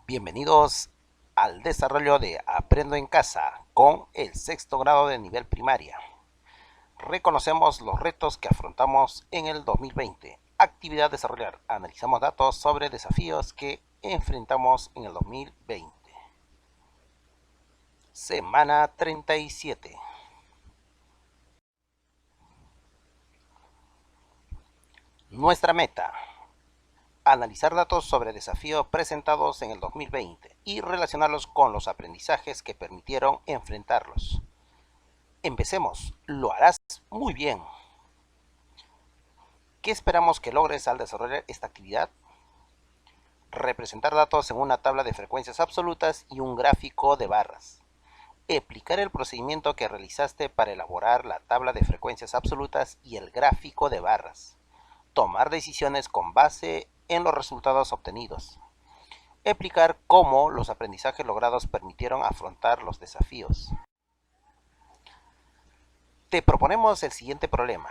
Bienvenidos al desarrollo de Aprendo en Casa con el sexto grado de nivel primaria. Reconocemos los retos que afrontamos en el 2020. Actividad desarrollar. Analizamos datos sobre desafíos que enfrentamos en el 2020. Semana 37. Nuestra meta: analizar datos sobre desafíos presentados en el 2020 y relacionarlos con los aprendizajes que permitieron enfrentarlos. Empecemos. Lo harás muy bien. ¿Qué esperamos que logres al desarrollar esta actividad? Representar datos en una tabla de frecuencias absolutas y un gráfico de barras. Explicar el procedimiento que realizaste para elaborar la tabla de frecuencias absolutas y el gráfico de barras. Tomar decisiones con base en los resultados obtenidos. Explicar cómo los aprendizajes logrados permitieron afrontar los desafíos. Te proponemos el siguiente problema.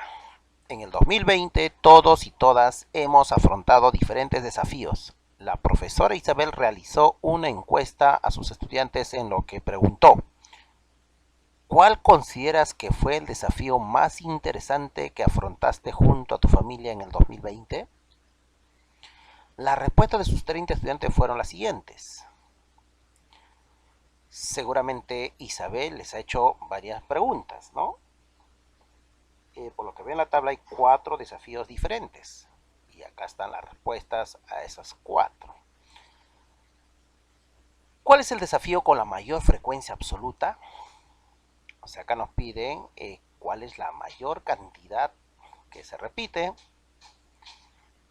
En el 2020, todos y todas hemos afrontado diferentes desafíos. La profesora Isabel realizó una encuesta a sus estudiantes en lo que preguntó: ¿cuál consideras que fue el desafío más interesante que afrontaste junto a tu familia en el 2020? Las respuestas de sus 30 estudiantes fueron las siguientes. Seguramente Isabel les ha hecho varias preguntas, ¿no? Por lo que veo en la tabla hay 4 desafíos diferentes. Y acá están las respuestas a esas 4. ¿Cuál es el desafío con la mayor frecuencia absoluta? O sea, acá nos piden cuál es la mayor cantidad que se repite.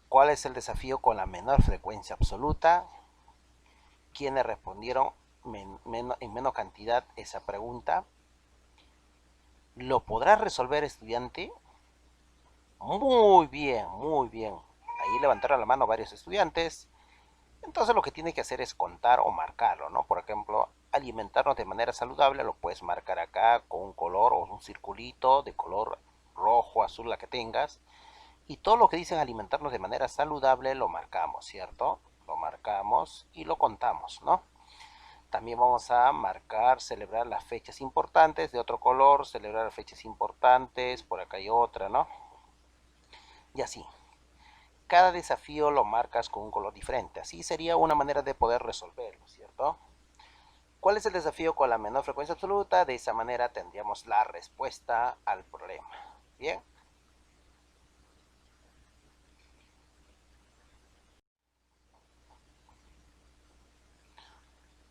¿Cuál es el desafío con la menor frecuencia absoluta? ¿Quiénes respondieron en menos cantidad esa pregunta? ¿Lo podrás resolver, estudiante? Muy bien, muy bien. Ahí levantaron la mano varios estudiantes. Entonces lo que tiene que hacer es contar o marcarlo, ¿no? Por ejemplo, alimentarnos de manera saludable lo puedes marcar acá con un color o un circulito de color rojo, azul, la que tengas. Y todo lo que dicen alimentarnos de manera saludable lo marcamos, ¿cierto? Lo marcamos y lo contamos, ¿no? También vamos a marcar, celebrar las fechas importantes de otro color, celebrar las fechas importantes, por acá hay otra, ¿no? Y así. Cada desafío lo marcas con un color diferente. Así sería una manera de poder resolverlo, ¿cierto? ¿Cuál es el desafío con la menor frecuencia absoluta? De esa manera tendríamos la respuesta al problema. Bien.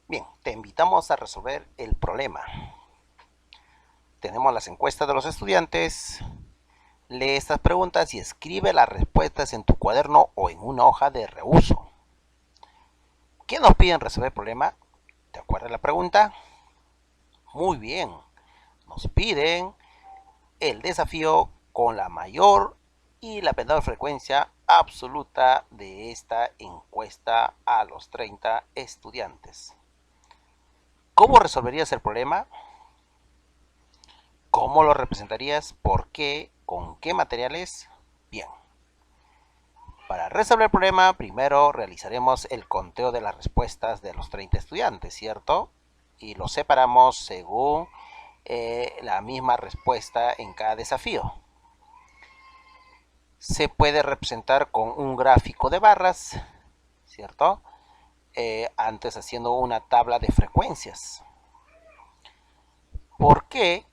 Bien, te invitamos a resolver el problema. Tenemos las encuestas de los estudiantes. Lee estas preguntas y escribe las respuestas en tu cuaderno o en una hoja de reuso. ¿Qué nos piden resolver el problema? ¿Te acuerdas la pregunta? Muy bien. Nos piden el desafío con la mayor y la menor frecuencia absoluta de esta encuesta a los 30 estudiantes. ¿Cómo resolverías el problema? ¿Cómo lo representarías? ¿Por qué? ¿Con qué materiales? Bien. Para resolver el problema, primero realizaremos el conteo de las respuestas de los 30 estudiantes, ¿cierto? Y los separamos según la misma respuesta en cada desafío. Se puede representar con un gráfico de barras, ¿cierto? Antes haciendo una tabla de frecuencias. ¿Por qué?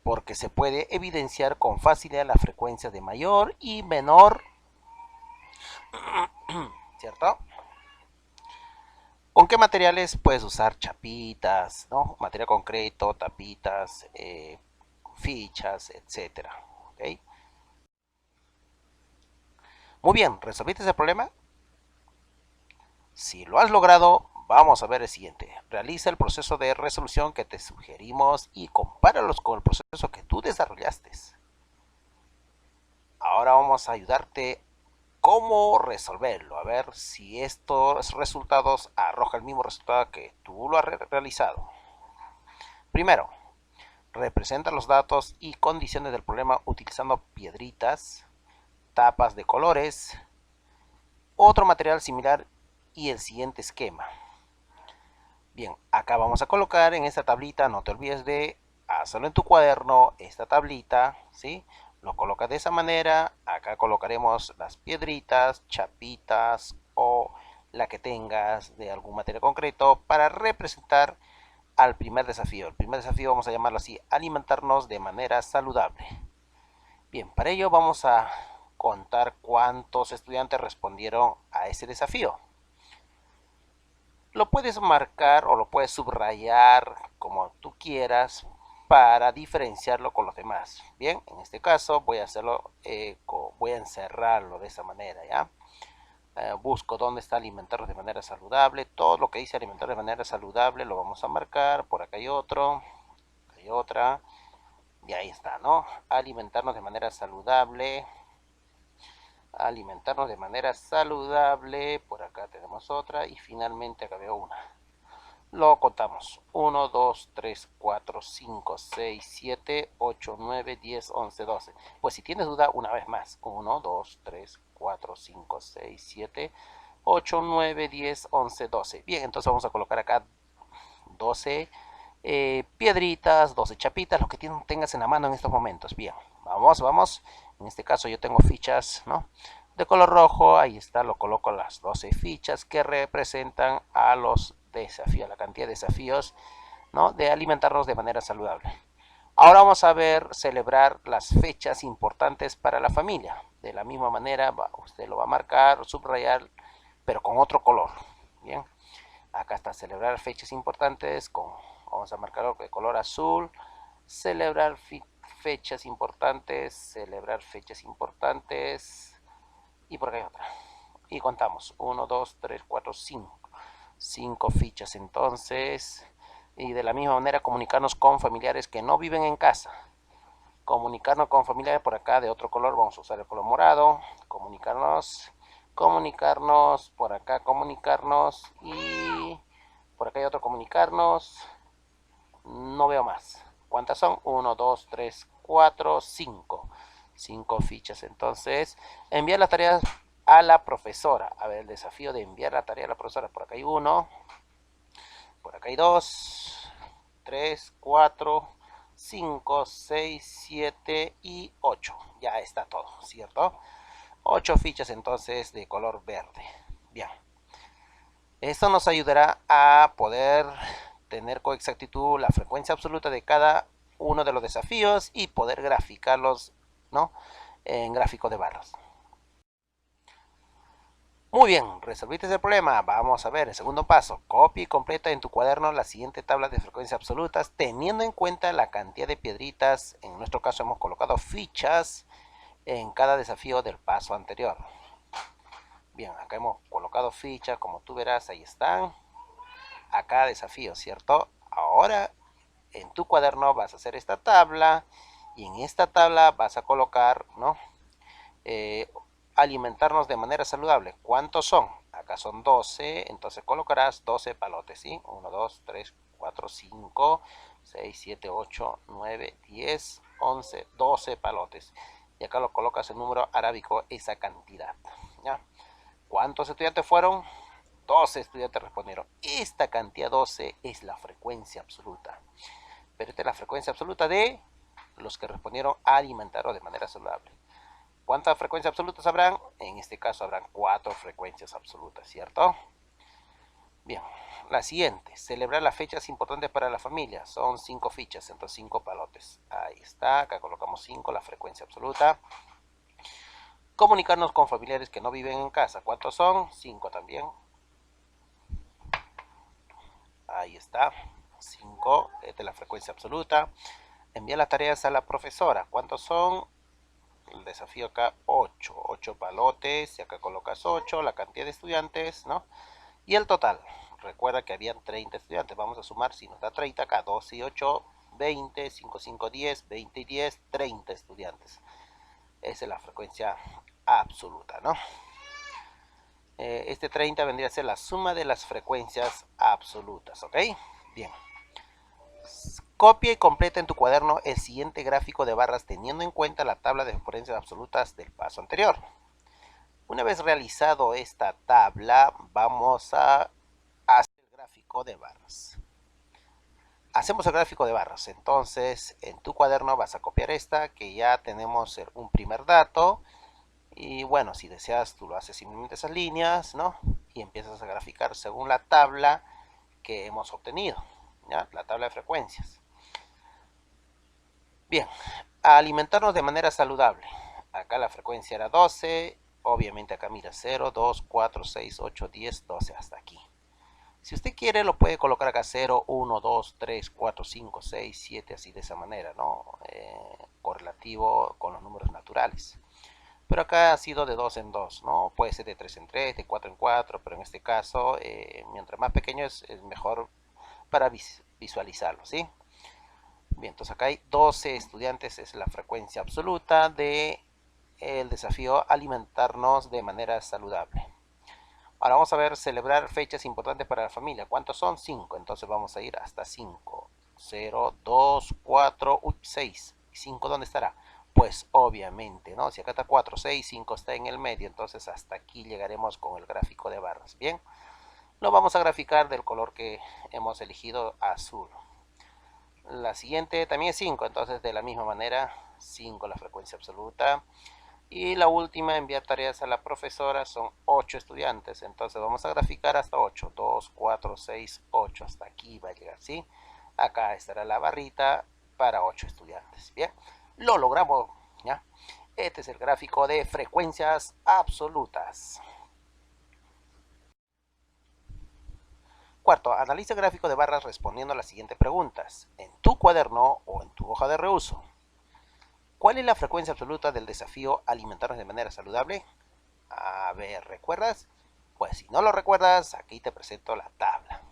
Porque se puede evidenciar con facilidad las frecuencias de mayor y menor, ¿cierto? ¿Con qué materiales puedes usar? Chapitas, ¿no? Material concreto, tapitas, fichas, etcétera. ¿Okay? Muy bien, ¿resolviste ese problema? Si lo has logrado, vamos a ver el siguiente. Realiza el proceso de resolución que te sugerimos y compáralos con el proceso que tú desarrollaste. Ahora vamos a ayudarte cómo resolverlo. A ver si estos resultados arrojan el mismo resultado que tú lo has realizado. Primero, representa los datos y condiciones del problema utilizando piedritas, tapas de colores, otro material similar y el siguiente esquema. Bien, acá vamos a colocar en esta tablita, no te olvides de hacerlo en tu cuaderno, esta tablita, ¿sí? Lo colocas de esa manera, acá colocaremos las piedritas, chapitas o la que tengas de algún material concreto para representar al primer desafío. El primer desafío vamos a llamarlo así, alimentarnos de manera saludable. Bien, para ello vamos a contar cuántos estudiantes respondieron a ese desafío. Lo puedes marcar o lo puedes subrayar como tú quieras para diferenciarlo con los demás. Bien, en este caso voy a hacerlo, voy a encerrarlo de esa manera, ¿ya? Busco dónde está alimentarnos de manera saludable. Todo lo que dice alimentar de manera saludable lo vamos a marcar. Por acá hay otro, hay otra. Y ahí está, ¿no? Alimentarnos de manera saludable. Alimentarnos de manera saludable. Por acá tenemos otra. Y finalmente acá veo una. Lo contamos. 1, 2, 3, 4, 5, 6, 7, 8, 9, 10, 11, 12. Pues si tienes duda, una vez más. 1, 2, 3, 4, 5, 6, 7, 8, 9, 10, 11, 12. Bien, entonces vamos a colocar acá 12 piedritas, 12 chapitas, lo que tengas en la mano en estos momentos. Bien, vamos, vamos. En este caso yo tengo fichas, ¿no? De color rojo, ahí está, lo coloco las 12 fichas que representan a los desafíos, la cantidad de desafíos, ¿no? De alimentarnos de manera saludable. Ahora vamos a ver, celebrar las fechas importantes para la familia. De la misma manera, usted lo va a marcar, subrayar, pero con otro color. Bien, acá está, celebrar fechas importantes, vamos a marcarlo de color azul, celebrar fechas importantes, celebrar fechas importantes, y por acá hay otra. Y contamos, 1, 2, 3, 4, 5. 5 fichas entonces. Y de la misma manera comunicarnos con familiares que no viven en casa. Comunicarnos con familiares por acá de otro color, vamos a usar el color morado. Comunicarnos, por acá comunicarnos. Y por acá hay otro comunicarnos. No veo más. ¿Cuántas son? 1, 2, 3, 4, 5. 5 fichas. Entonces, enviar las tareas a la profesora. A ver, el desafío de enviar la tarea a la profesora. Por acá hay 1. Por acá hay 2. 3, 4, 5, 6, 7 y 8. Ya está todo, ¿cierto? 8 fichas entonces de color verde. Bien. Esto nos ayudará a poder tener con exactitud la frecuencia absoluta de cada uno de los desafíos y poder graficarlos, ¿no? En gráfico de barras. Muy bien, resolviste el problema. Vamos a ver el segundo paso. Copia y completa en tu cuaderno la siguiente tabla de frecuencias absolutas, teniendo en cuenta la cantidad de piedritas. En nuestro caso hemos colocado fichas en cada desafío del paso anterior. Bien, acá hemos colocado fichas, como tú verás, ahí están. A cada desafío, ¿cierto? Ahora en tu cuaderno vas a hacer esta tabla y en esta tabla vas a colocar, ¿no? Alimentarnos de manera saludable. ¿Cuántos son? Acá son 12, entonces colocarás 12 palotes, ¿sí? 1, 2, 3, 4, 5, 6, 7, 8, 9, 10, 11, 12 palotes. Y acá lo colocas en número arábico, esa cantidad, ¿ya? ¿Cuántos estudiantes fueron? 12 estudiantes respondieron. Esta cantidad 12 es la frecuencia absoluta. Pero esta es la frecuencia absoluta de los que respondieron a alimentarlo de manera saludable. ¿Cuántas frecuencias absolutas habrán? En este caso habrán 4 frecuencias absolutas, ¿cierto? Bien, la siguiente, celebrar las fechas importantes para la familia. Son 5 fichas, entonces 5 palotes. Ahí está, acá colocamos 5, la frecuencia absoluta. Comunicarnos con familiares que no viven en casa. ¿Cuántos son? 5 también. Ahí está, 5, esta es la frecuencia absoluta. Enviar las tareas a la profesora. ¿Cuántos son? El desafío acá 8 palotes, y acá colocas 8, la cantidad de estudiantes, ¿no? Y el total, recuerda que habían 30 estudiantes, vamos a sumar, si nos da 30 acá, 12 y 8, 20, 5, 5, 10, 20 y 10, 30 estudiantes. Esa es la frecuencia absoluta, ¿no? Este 30 vendría a ser la suma de las frecuencias absolutas, ¿ok? Bien. Copia y completa en tu cuaderno el siguiente gráfico de barras teniendo en cuenta la tabla de frecuencias absolutas del paso anterior. Una vez realizado esta tabla, vamos a hacer el gráfico de barras. Hacemos el gráfico de barras. Entonces, en tu cuaderno vas a copiar esta, que ya tenemos un primer dato. Y bueno, si deseas, tú lo haces simplemente esas líneas, ¿no? Y empiezas a graficar según la tabla que hemos obtenido, ¿ya? La tabla de frecuencias. Bien, a alimentarnos de manera saludable. Acá la frecuencia era 12, obviamente acá mira 0, 2, 4, 6, 8, 10, 12, hasta aquí. Si usted quiere lo puede colocar acá 0, 1, 2, 3, 4, 5, 6, 7, así de esa manera, ¿no? Correlativo con los números naturales. Pero acá ha sido de 2 en 2, ¿no? Puede ser de 3 en 3, de 4 en 4, pero en este caso, mientras más pequeño es mejor para visualizarlo, ¿sí? Bien, entonces acá hay 12 estudiantes, es la frecuencia absoluta de el desafío alimentarnos de manera saludable. Ahora vamos a ver celebrar fechas importantes para la familia. ¿Cuántos son? 5. Entonces vamos a ir hasta 5. 0, 2, 4, 6. ¿5 dónde estará? Pues obviamente, ¿no? Si acá está 4, 6, 5 está en el medio. Entonces hasta aquí llegaremos con el gráfico de barras. Bien. Lo vamos a graficar del color que hemos elegido, azul. La siguiente también es 5. Entonces de la misma manera, 5 la frecuencia absoluta. Y la última, enviar tareas a la profesora, son 8 estudiantes. Entonces vamos a graficar hasta 8. 2, 4, 6, 8. Hasta aquí va a llegar, ¿sí? Acá estará la barrita para 8 estudiantes. Bien, lo logramos, ¿ya? Este es el gráfico de frecuencias absolutas. Cuarto, analiza el gráfico de barras respondiendo a las siguientes preguntas. En tu cuaderno o en tu hoja de reuso, ¿cuál es la frecuencia absoluta del desafío alimentarnos de manera saludable? A ver, ¿recuerdas? Pues si no lo recuerdas, aquí te presento la tabla.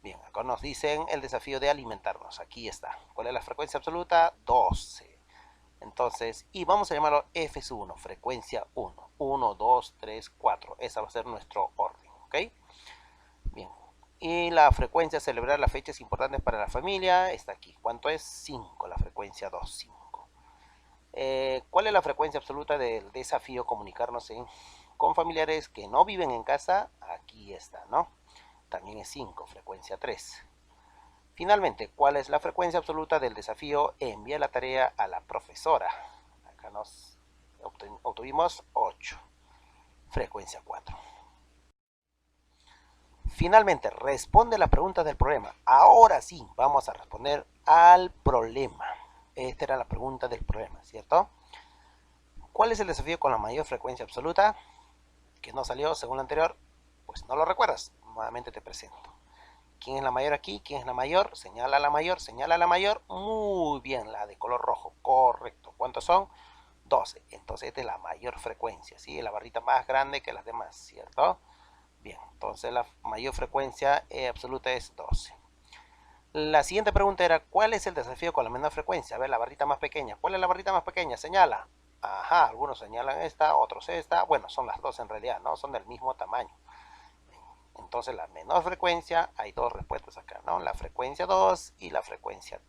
Bien, acá nos dicen el desafío de alimentarnos. Aquí está. ¿Cuál es la frecuencia absoluta? 12. Entonces, y vamos a llamarlo F1, frecuencia 1. 1, 2, 3, 4. Esa va a ser nuestro orden, ¿ok? Bien. Y la frecuencia celebrar las fechas importantes para la familia está aquí. ¿Cuánto es? 5, la frecuencia 2, 5. ¿Cuál es la frecuencia absoluta del desafío comunicarnos con familiares que no viven en casa? Aquí está, ¿no? También es 5, frecuencia 3. Finalmente, ¿cuál es la frecuencia absoluta del desafío envía la tarea a la profesora? Acá nos obtuvimos 8, frecuencia 4. Finalmente, responde la pregunta del problema. Ahora sí, vamos a responder al problema. Esta era la pregunta del problema, ¿cierto? ¿Cuál es el desafío con la mayor frecuencia absoluta? Que no salió según lo anterior, pues no lo recuerdas. Nuevamente te presento. ¿Quién es la mayor aquí? ¿Quién es la mayor? Señala a la mayor, señala a la mayor. Muy bien, la de color rojo. Correcto. ¿Cuántos son? 12. Entonces esta es la mayor frecuencia, ¿sí? La barrita más grande que las demás, ¿cierto? Bien, entonces la mayor frecuencia absoluta es 12. La siguiente pregunta era, ¿cuál es el desafío con la menor frecuencia? A ver, la barrita más pequeña. ¿Cuál es la barrita más pequeña? Señala. Ajá, algunos señalan esta, otros esta. Bueno, son las dos en realidad, ¿no? Son del mismo tamaño. Entonces la menor frecuencia, hay dos respuestas acá, ¿no? La frecuencia 2 y la frecuencia,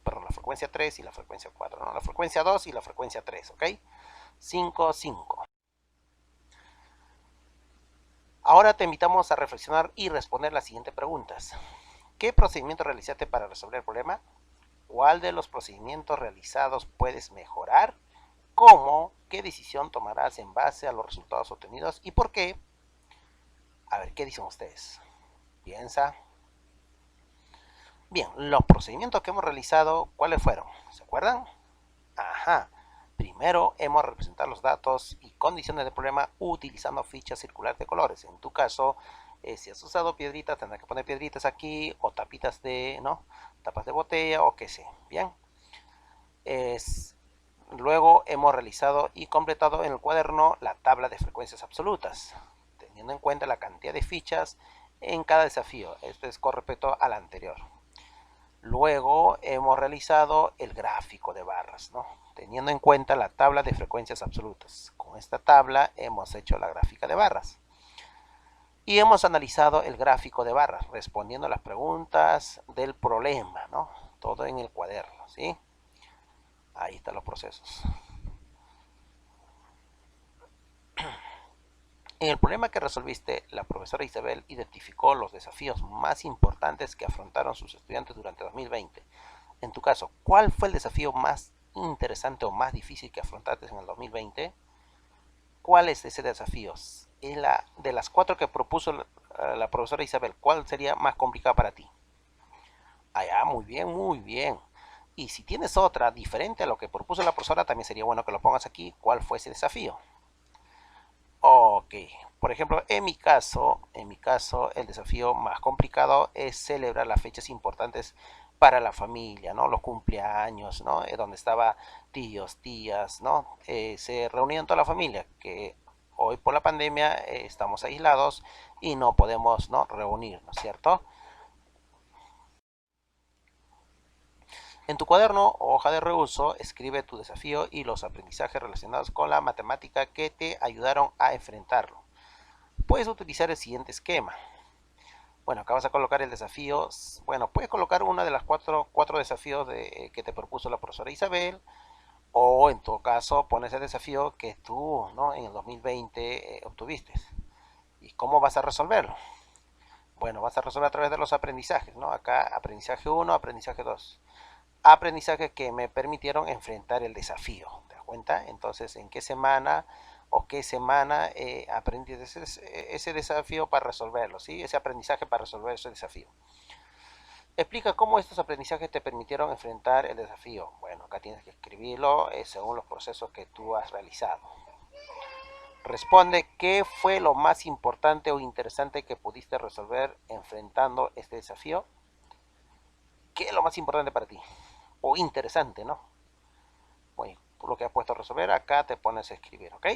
perdón, la frecuencia 3 y la frecuencia 4, ¿no? La frecuencia 2 y la frecuencia 3, ¿ok? 5, 5. Ahora te invitamos a reflexionar y responder las siguientes preguntas. ¿Qué procedimiento realizaste para resolver el problema? ¿Cuál de los procedimientos realizados puedes mejorar? ¿Cómo? ¿Qué decisión tomarás en base a los resultados obtenidos? ¿Y por qué? A ver, ¿qué dicen ustedes? Piensa. Bien, los procedimientos que hemos realizado, ¿cuáles fueron? ¿Se acuerdan? Ajá. Primero hemos representado los datos y condiciones del problema utilizando fichas circulares de colores. En tu caso, si has usado piedritas, tendrás que poner piedritas aquí o tapitas de, ¿no? Tapas de botella o qué sé. Bien. Luego hemos realizado y completado en el cuaderno la tabla de frecuencias absolutas, teniendo en cuenta la cantidad de fichas en cada desafío. Esto es con respecto al anterior. Luego hemos realizado el gráfico de barras, ¿no? Teniendo en cuenta la tabla de frecuencias absolutas. Con esta tabla hemos hecho la gráfica de barras. Y hemos analizado el gráfico de barras, respondiendo a las preguntas del problema, ¿no? Todo en el cuaderno, ¿sí? Ahí están los procesos. En el problema que resolviste, la profesora Isabel identificó los desafíos más importantes que afrontaron sus estudiantes durante 2020. En tu caso, ¿cuál fue el desafío más interesante o más difícil que afrontaste en el 2020? ¿Cuál es ese desafío? De las 4 que propuso la profesora Isabel, ¿cuál sería más complicado para ti? Ah, muy bien, muy bien. Y si tienes otra diferente a lo que propuso la profesora, también sería bueno que lo pongas aquí. ¿Cuál fue ese desafío? Ok, por ejemplo, en mi caso, el desafío más complicado es celebrar las fechas importantes para la familia, ¿no? Los cumpleaños, ¿no? Donde estaba tíos, tías, ¿no? Se reunían toda la familia, que hoy por la pandemia estamos aislados y no podemos, ¿no? Reunirnos, ¿cierto? En tu cuaderno o hoja de reuso, escribe tu desafío y los aprendizajes relacionados con la matemática que te ayudaron a enfrentarlo. Puedes utilizar el siguiente esquema. Bueno, acá vas a colocar el desafío. Bueno, puedes colocar uno de las cuatro desafíos que te propuso la profesora Isabel. O en todo caso, pones el desafío que tú, ¿no? En el 2020 obtuviste. ¿Y cómo vas a resolverlo? Bueno, vas a resolver a través de los aprendizajes, ¿no? Acá aprendizaje 1, aprendizaje 2. Aprendizajes que me permitieron enfrentar el desafío. ¿Te das cuenta? Entonces, ¿en qué semana o qué semana aprendí ese desafío para resolverlo? ¿Sí? Ese aprendizaje para resolver ese desafío. Explica cómo estos aprendizajes te permitieron enfrentar el desafío. Bueno, acá tienes que escribirlo según los procesos que tú has realizado. Responde qué fue lo más importante o interesante que pudiste resolver enfrentando este desafío. ¿Qué es lo más importante para ti? O interesante, ¿no? Bueno, tú lo que has puesto a resolver, acá te pones a escribir, ¿ok?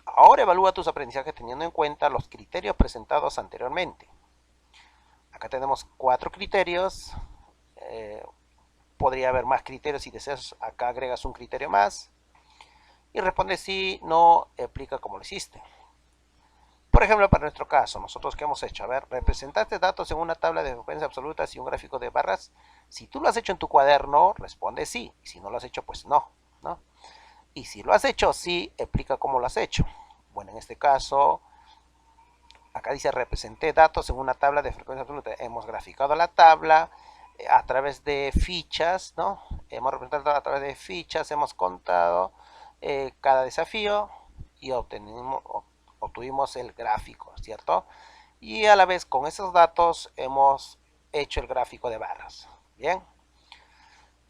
Ahora evalúa tus aprendizajes teniendo en cuenta los criterios presentados anteriormente. Acá tenemos 4 criterios. Podría haber más criterios si deseas. Acá agregas un criterio más. Y responde si no explica cómo lo hiciste. Por ejemplo, para nuestro caso, nosotros qué hemos hecho. A ver, representaste datos en una tabla de frecuencias absolutas y un gráfico de barras. Si tú lo has hecho en tu cuaderno, responde sí. Y si no lo has hecho, pues no, ¿no? Y si lo has hecho, sí, explica cómo lo has hecho. Bueno, en este caso, acá dice representé datos en una tabla de frecuencia absoluta. Hemos graficado la tabla a través de fichas, ¿no? Hemos representado a través de fichas, hemos contado cada desafío y obtuvimos el gráfico, ¿cierto? Y a la vez con esos datos hemos hecho el gráfico de barras. Bien.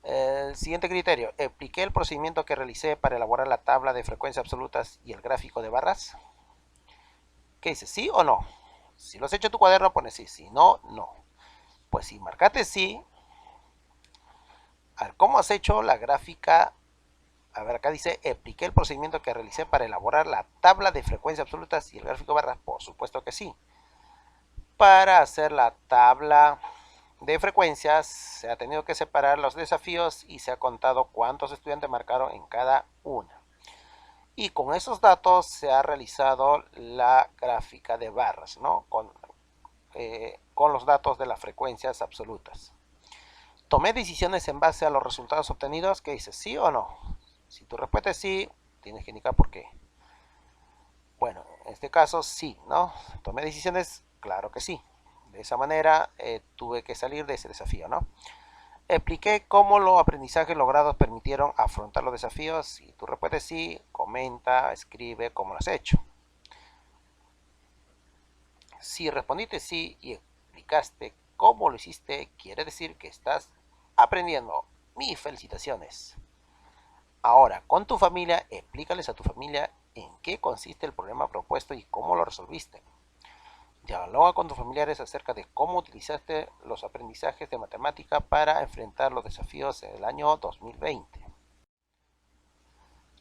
El siguiente criterio, expliqué el procedimiento que realicé para elaborar la tabla de frecuencias absolutas y el gráfico de barras. ¿Qué dice? ¿Sí o no? Si lo has hecho en tu cuaderno, pones sí. Si no, no. Pues si marcaste sí, a ver, ¿cómo has hecho la gráfica? A ver, acá dice, expliqué el procedimiento que realicé para elaborar la tabla de frecuencias absolutas y el gráfico de barras. Por supuesto que sí. Para hacer la tabla de frecuencias, se ha tenido que separar los desafíos y se ha contado cuántos estudiantes marcaron en cada una. Y con esos datos se ha realizado la gráfica de barras, ¿no? Con los datos de las frecuencias absolutas. Tomé decisiones en base a los resultados obtenidos. ¿Qué dices? ¿Sí o no? Si tu respuesta es sí, tienes que indicar por qué. Bueno, en este caso sí, ¿no? Tomé decisiones, claro que sí. De esa manera tuve que salir de ese desafío, ¿no? Expliqué cómo los aprendizajes logrados permitieron afrontar los desafíos. Si tu respuesta es sí, comenta, escribe cómo lo has hecho. Si respondiste sí y explicaste cómo lo hiciste, quiere decir que estás aprendiendo. Mis felicitaciones. Ahora, con tu familia, explícales a tu familia en qué consiste el problema propuesto y cómo lo resolviste. Dialoga con tus familiares acerca de cómo utilizaste los aprendizajes de matemática para enfrentar los desafíos del año 2020.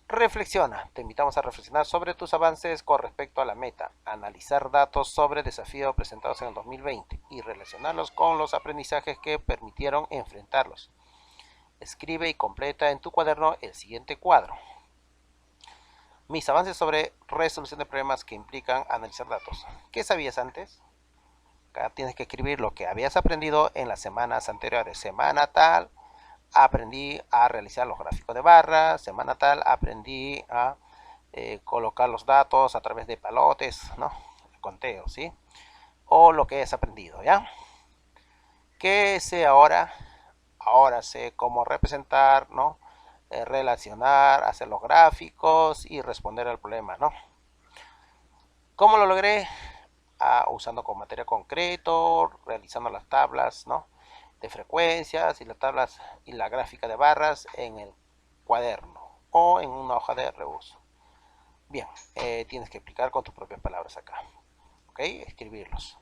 Reflexiona. Te invitamos a reflexionar sobre tus avances con respecto a la meta, analizar datos sobre desafíos presentados en el 2020 y relacionarlos con los aprendizajes que permitieron enfrentarlos. Escribe y completa en tu cuaderno el siguiente cuadro. Mis avances sobre resolución de problemas que implican analizar datos. ¿Qué sabías antes? Acá tienes que escribir lo que habías aprendido en las semanas anteriores. Semana tal, aprendí a realizar los gráficos de barras. Semana tal, aprendí a colocar los datos a través de palotes, ¿no? El conteo, ¿sí? O lo que has aprendido, ¿ya? ¿Qué sé ahora? Ahora sé cómo representar, ¿no? Relacionar, hacer los gráficos y responder al problema, ¿no? ¿Cómo lo logré? Usando con material concreto, realizando las tablas, ¿no? De frecuencias y las tablas y la gráfica de barras en el cuaderno o en una hoja de reuso. Bien, tienes que explicar con tus propias palabras acá, ¿ok? Escribirlos.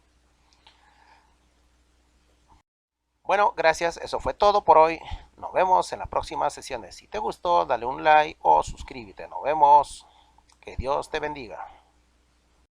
Bueno, gracias, eso fue todo por hoy. Nos vemos en las próximas sesiones. Si te gustó, dale un like o suscríbete. Nos vemos. Que Dios te bendiga.